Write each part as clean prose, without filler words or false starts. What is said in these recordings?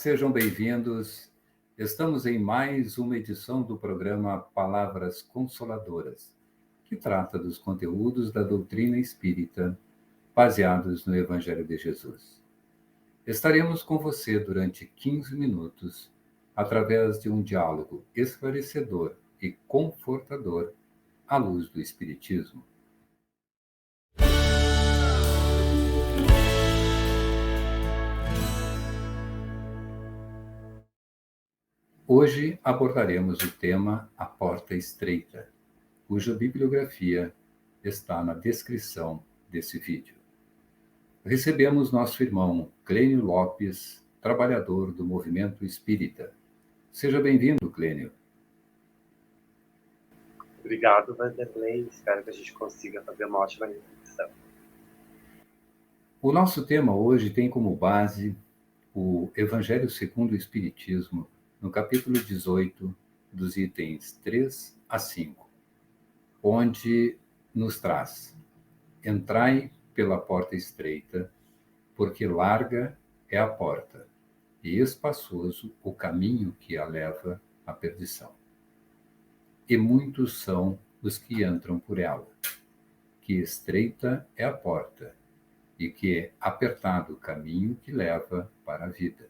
sejam bem-vindos. Estamos em mais uma edição do programa Palavras Consoladoras, que trata dos conteúdos da doutrina espírita, baseados no Evangelho de Jesus. Estaremos com você durante 15 minutos, através de um diálogo esclarecedor e confortador à luz do Espiritismo. Hoje abordaremos o tema A Porta Estreita, cuja bibliografia está na descrição desse vídeo. Recebemos nosso irmão Clênio Lopes, trabalhador do movimento espírita. Seja bem-vindo, Clênio. Obrigado, Vanderlei. Espero que a gente consiga fazer uma ótima reflexão. O nosso tema hoje tem como base o Evangelho segundo o Espiritismo, no capítulo 18, dos itens 3 a 5, onde nos traz: entrai pela porta estreita, porque larga é a porta, e espaçoso o caminho que a leva à perdição. E muitos são os que entram por ela, que estreita é a porta, e que é apertado o caminho que leva para a vida,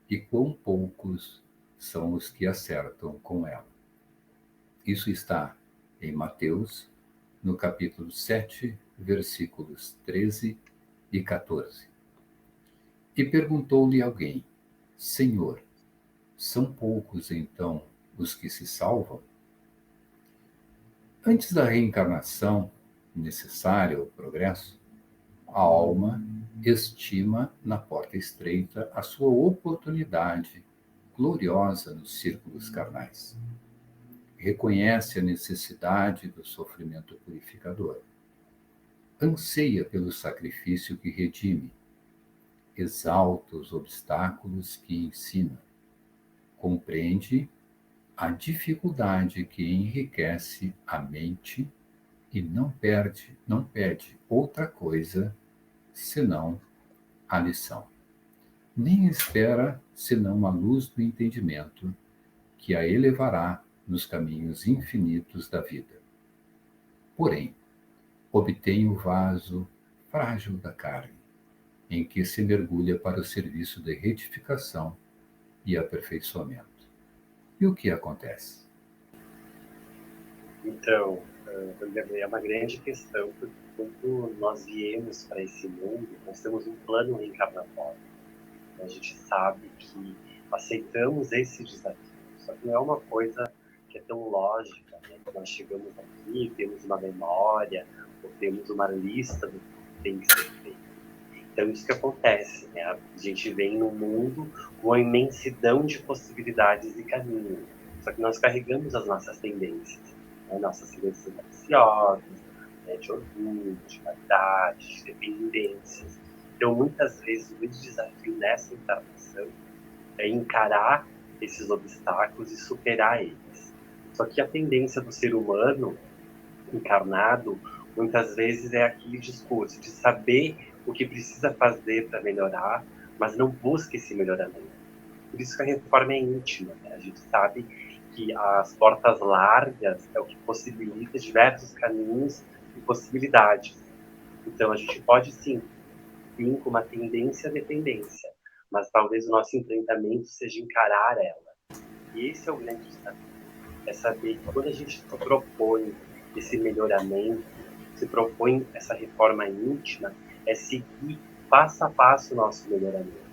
e quão poucos são os que acertam com ela. Isso está em Mateus, no capítulo 7, versículos 13 e 14. E perguntou-lhe alguém: Senhor, são poucos então os que se salvam? Antes da reencarnação necessária ao progresso, a alma estima na porta estreita a sua oportunidade gloriosa nos círculos carnais. Reconhece a necessidade do sofrimento purificador. Anseia pelo sacrifício que redime. Exalta os obstáculos que ensina. Compreende a dificuldade que enriquece a mente e não pede outra coisa senão a lição. Nem espera senão a luz do entendimento que a elevará nos caminhos infinitos da vida. Porém, obtém o vaso frágil da carne, em que se mergulha para o serviço de retificação e aperfeiçoamento. E o que acontece? Então, é uma grande questão, porque quando nós viemos para esse mundo, nós temos um plano reencarnatório. A gente sabe que aceitamos esse desafio, só que não é uma coisa que é tão lógica, né? Nós chegamos aqui, temos uma memória, ou temos uma lista do que tem que ser feito. Então, isso que acontece, né? A gente vem no mundo com uma imensidão de possibilidades e caminhos, só que nós carregamos as nossas tendências, né? Nossas tendências ansiosas, né? De orgulho, de vaidade, de dependências. Então, muitas vezes, o grande desafio nessa encarnação é encarar esses obstáculos e superar eles. Só que a tendência do ser humano encarnado, muitas vezes, é aquele discurso de saber o que precisa fazer para melhorar, mas não busca esse melhoramento. Por isso que a reforma é íntima, né? A gente sabe que as portas largas é o que possibilita diversos caminhos e possibilidades. Então, a gente pode, sim, vir com uma tendência à dependência, mas talvez o nosso enfrentamento seja encarar ela. E esse é o grande desafio. É saber que quando a gente se propõe esse melhoramento, se propõe essa reforma íntima, é seguir passo a passo o nosso melhoramento.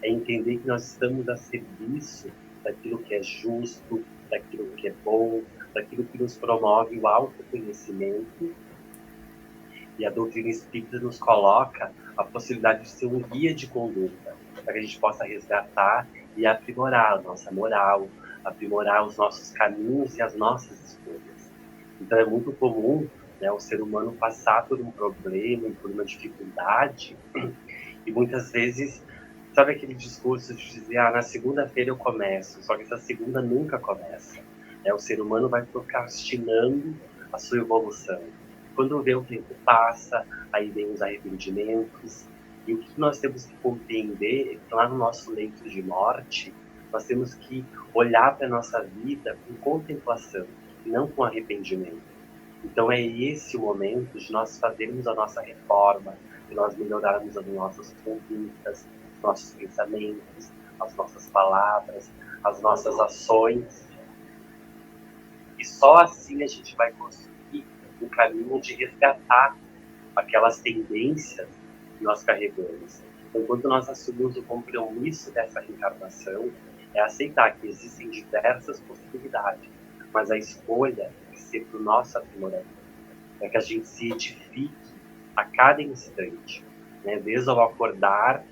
É entender que nós estamos a serviço daquilo que é justo, daquilo que é bom, daquilo que nos promove o autoconhecimento. E a doutrina espírita nos coloca a possibilidade de ser um guia de conduta, para que a gente possa resgatar e aprimorar a nossa moral, aprimorar os nossos caminhos e as nossas escolhas. Então é muito comum, né, o ser humano passar por um problema, por uma dificuldade, e muitas vezes, sabe aquele discurso de dizer, na segunda-feira eu começo, só que essa segunda nunca começa. Né? O ser humano vai procrastinando a sua evolução. Quando vê o tempo passa, aí vem os arrependimentos, E o que nós temos que compreender é que lá no nosso leito de morte, nós temos que olhar para a nossa vida com contemplação, e não com arrependimento. Então é esse o momento de nós fazermos a nossa reforma, de nós melhorarmos as nossas condutas, os nossos pensamentos, as nossas palavras, as nossas ações. E só assim a gente vai conseguir um caminho de resgatar aquelas tendências que nós carregamos. Então, quando nós assumimos o compromisso dessa reencarnação, é aceitar que existem diversas possibilidades, mas a escolha tem que ser para o nosso aprimoramento, para que a gente se edifique a cada instante, né? Desde ao acordar,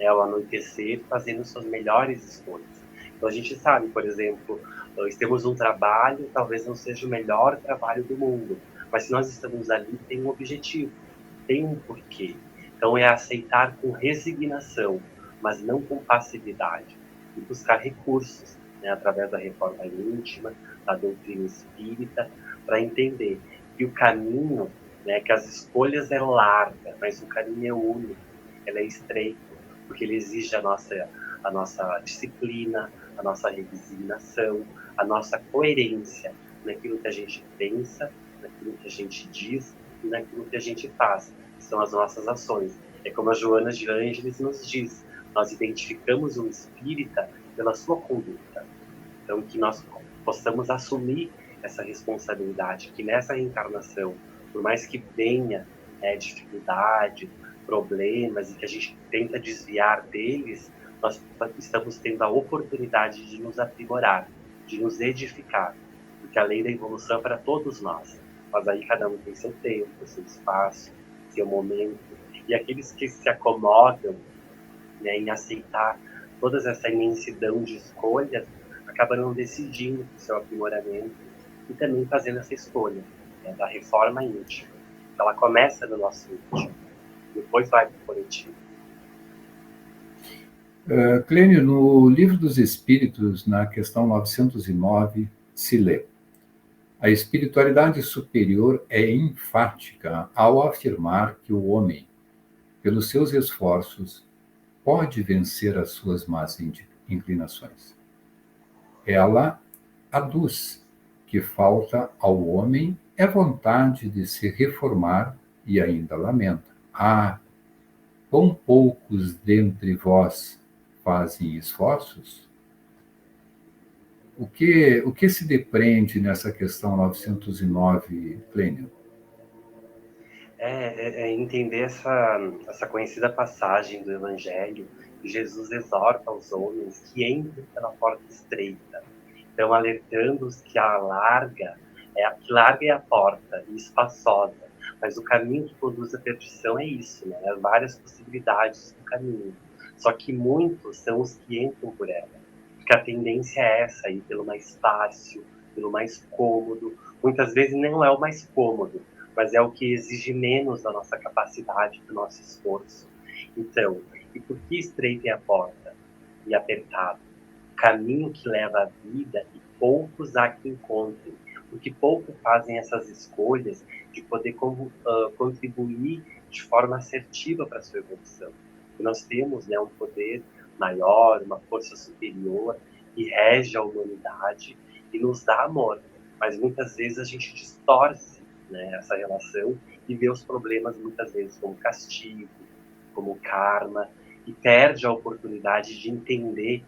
ao anoitecer, fazendo suas melhores escolhas. Então, a gente sabe, por exemplo, nós temos um trabalho, talvez não seja o melhor trabalho do mundo, mas se nós estamos ali, tem um objetivo, tem um porquê. Então, é aceitar com resignação, mas não com passividade, e buscar recursos, né, através da reforma íntima, da doutrina espírita, para entender que o caminho, né, que as escolhas é larga, mas o caminho é único, ele é estreito, porque ele exige a nossa disciplina, a nossa resignação, a nossa coerência naquilo que a gente pensa, naquilo que a gente diz e naquilo que a gente faz. São as nossas ações. É como a Joana de Ângeles nos diz, nós identificamos um espírita pela sua conduta. Então, que nós possamos assumir essa responsabilidade, que nessa reencarnação, por mais que venha dificuldade, problemas, e que a gente tenta desviar deles, nós estamos tendo a oportunidade de nos aprimorar, de nos edificar, porque a lei da evolução é para todos nós, mas aí cada um tem seu tempo, seu espaço, seu momento, e aqueles que se acomodam, né, em aceitar toda essa imensidão de escolhas, acaba não decidindo o seu aprimoramento e também fazendo essa escolha, né, da reforma íntima. Ela começa no nosso íntimo, depois vai para o coletivo. Clênio, no Livro dos Espíritos, na questão 909, se lê: a espiritualidade superior é enfática ao afirmar que o homem, pelos seus esforços, pode vencer as suas más inclinações. Ela aduz que falta ao homem é vontade de se reformar e ainda lamenta: ah, quão poucos dentre vós fazem esforços? O que se depreende nessa questão 909, Clênio? É entender essa conhecida passagem do Evangelho, que Jesus exorta os homens que entrem pela porta estreita. Então, alertando-os que que larga é a porta e espaçosa, mas o caminho que conduz à perdição é isso, né? As várias possibilidades do caminho. Só que muitos são os que entram por ela, porque a tendência é essa, ir pelo mais fácil, pelo mais cômodo. Muitas vezes não é o mais cômodo, mas é o que exige menos da nossa capacidade, do nosso esforço. Então, e por que estreita é a porta e apertado? Caminho que leva à vida e poucos há que encontrem, porque poucos fazem essas escolhas de poder contribuir de forma assertiva para a sua evolução. E nós temos, né, um poder maior, uma força superior que rege a humanidade e nos dá amor, mas muitas vezes a gente distorce, né, essa relação e vê os problemas muitas vezes como castigo, como karma, e perde a oportunidade de entender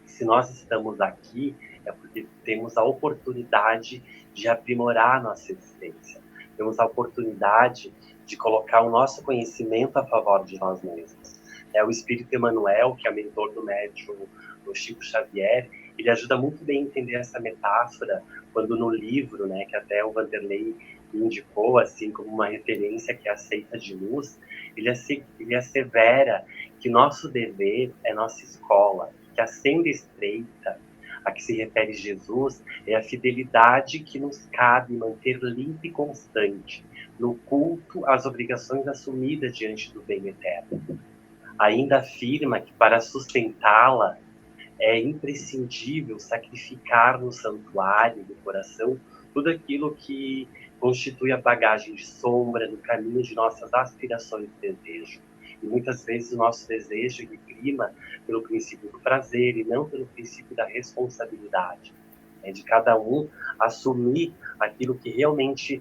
se nós estamos aqui, é porque temos a oportunidade de aprimorar a nossa existência. Temos a oportunidade de colocar o nosso conhecimento a favor de nós mesmos. O Espírito Emmanuel, que é mentor do médium do Chico Xavier, ele ajuda muito bem a entender essa metáfora, quando no livro, né, que até o Vanderlei indicou assim como uma referência, que é a Seita de Luz, ele assevera que nosso dever é nossa escola, que a senda estreita a que se refere Jesus é a fidelidade que nos cabe manter limpa e constante no culto às obrigações assumidas diante do bem eterno. Ainda afirma que para sustentá-la é imprescindível sacrificar no santuário do coração tudo aquilo que constitui a bagagem de sombra no caminho de nossas aspirações e desejos. E muitas vezes o nosso desejo ele prima pelo princípio do prazer e não pelo princípio da responsabilidade. De cada um assumir aquilo que realmente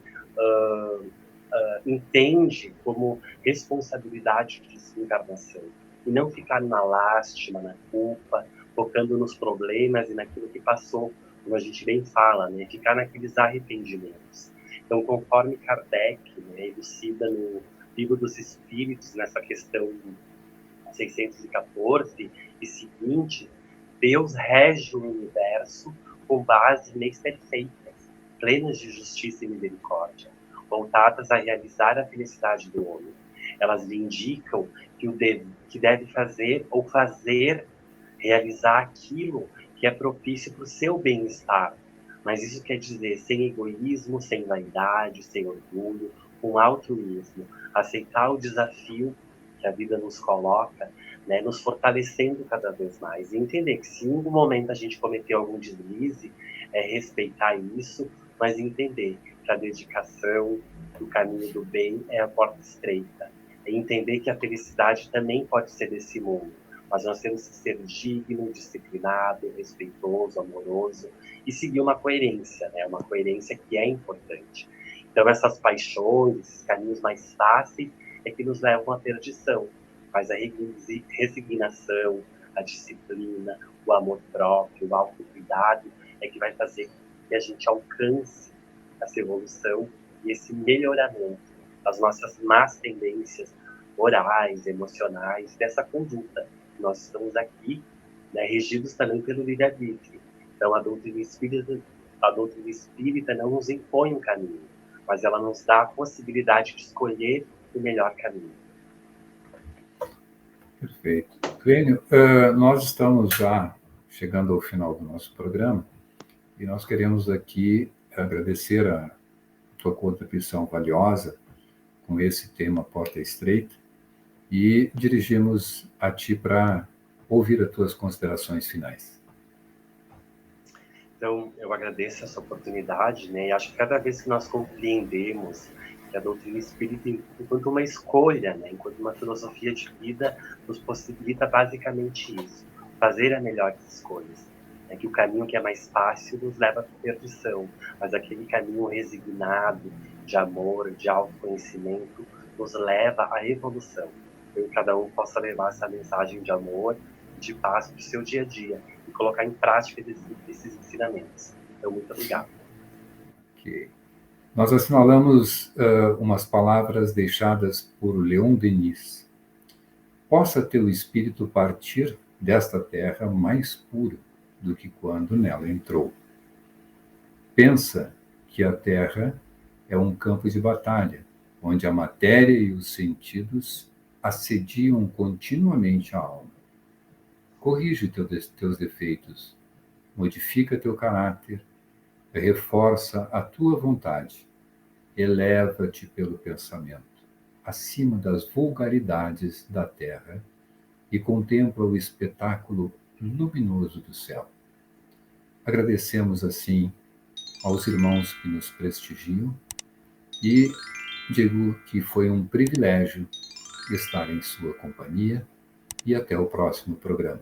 entende como responsabilidade de sua encarnação. E não ficar na lástima, na culpa, focando nos problemas e naquilo que passou, como a gente bem fala, né? Ficar naqueles arrependimentos. Então, conforme Kardec, né, elucida no Livro dos Espíritos, nessa questão 614 e seguinte, Deus rege o universo com base em leis perfeitas, plenas de justiça e misericórdia, voltadas a realizar a felicidade do homem. Elas lhe indicam que deve fazer ou realizar aquilo que é propício para o seu bem-estar. Mas isso quer dizer sem egoísmo, sem vaidade, sem orgulho, com altruísmo. Aceitar o desafio que a vida nos coloca, né, nos fortalecendo cada vez mais. E entender que se em algum momento a gente cometeu algum deslize, respeitar isso, mas entender que a dedicação do caminho do bem é a porta estreita. E entender que a felicidade também pode ser desse mundo. Mas nós temos que ser digno, disciplinado, respeitoso, amoroso e seguir uma coerência, né? Uma coerência que é importante. Então, essas paixões, esses caminhos mais fáceis é que nos levam à perdição. Mas a resignação, a disciplina, o amor próprio, o autocuidado é que vai fazer que a gente alcance essa evolução e esse melhoramento das nossas más tendências morais, emocionais, dessa conduta. Nós estamos aqui, né, regidos também pelo livre-arbítrio. Então, a doutrina espírita não nos impõe um caminho, mas ela nos dá a possibilidade de escolher o melhor caminho. Perfeito. Clênio, nós estamos já chegando ao final do nosso programa e nós queremos aqui agradecer a tua contribuição valiosa com esse tema Porta Estreita e dirigimos a ti para ouvir as tuas considerações finais. Então, eu agradeço essa oportunidade, né? E acho que cada vez que nós compreendemos que a doutrina espírita, enquanto uma escolha, né? Enquanto uma filosofia de vida, nos possibilita basicamente isso, fazer as melhores escolhas. É que o caminho que é mais fácil nos leva à perdição, mas aquele caminho resignado, de amor, de autoconhecimento, nos leva à evolução. Então, que cada um possa levar essa mensagem de amor, de paz para o seu dia a dia e colocar em prática esses ensinamentos. Então, muito obrigado. Okay. Nós assinalamos umas palavras deixadas por Leon Denis. Possa teu espírito partir desta terra mais puro do que quando nela entrou. Pensa que a terra é um campo de batalha, onde a matéria e os sentidos assediam continuamente a alma. Corrige teus defeitos, modifica teu caráter, reforça a tua vontade, eleva-te pelo pensamento, acima das vulgaridades da terra e contempla o espetáculo luminoso do céu. Agradecemos, assim, aos irmãos que nos prestigiam e digo que foi um privilégio estar em sua companhia e até o próximo programa.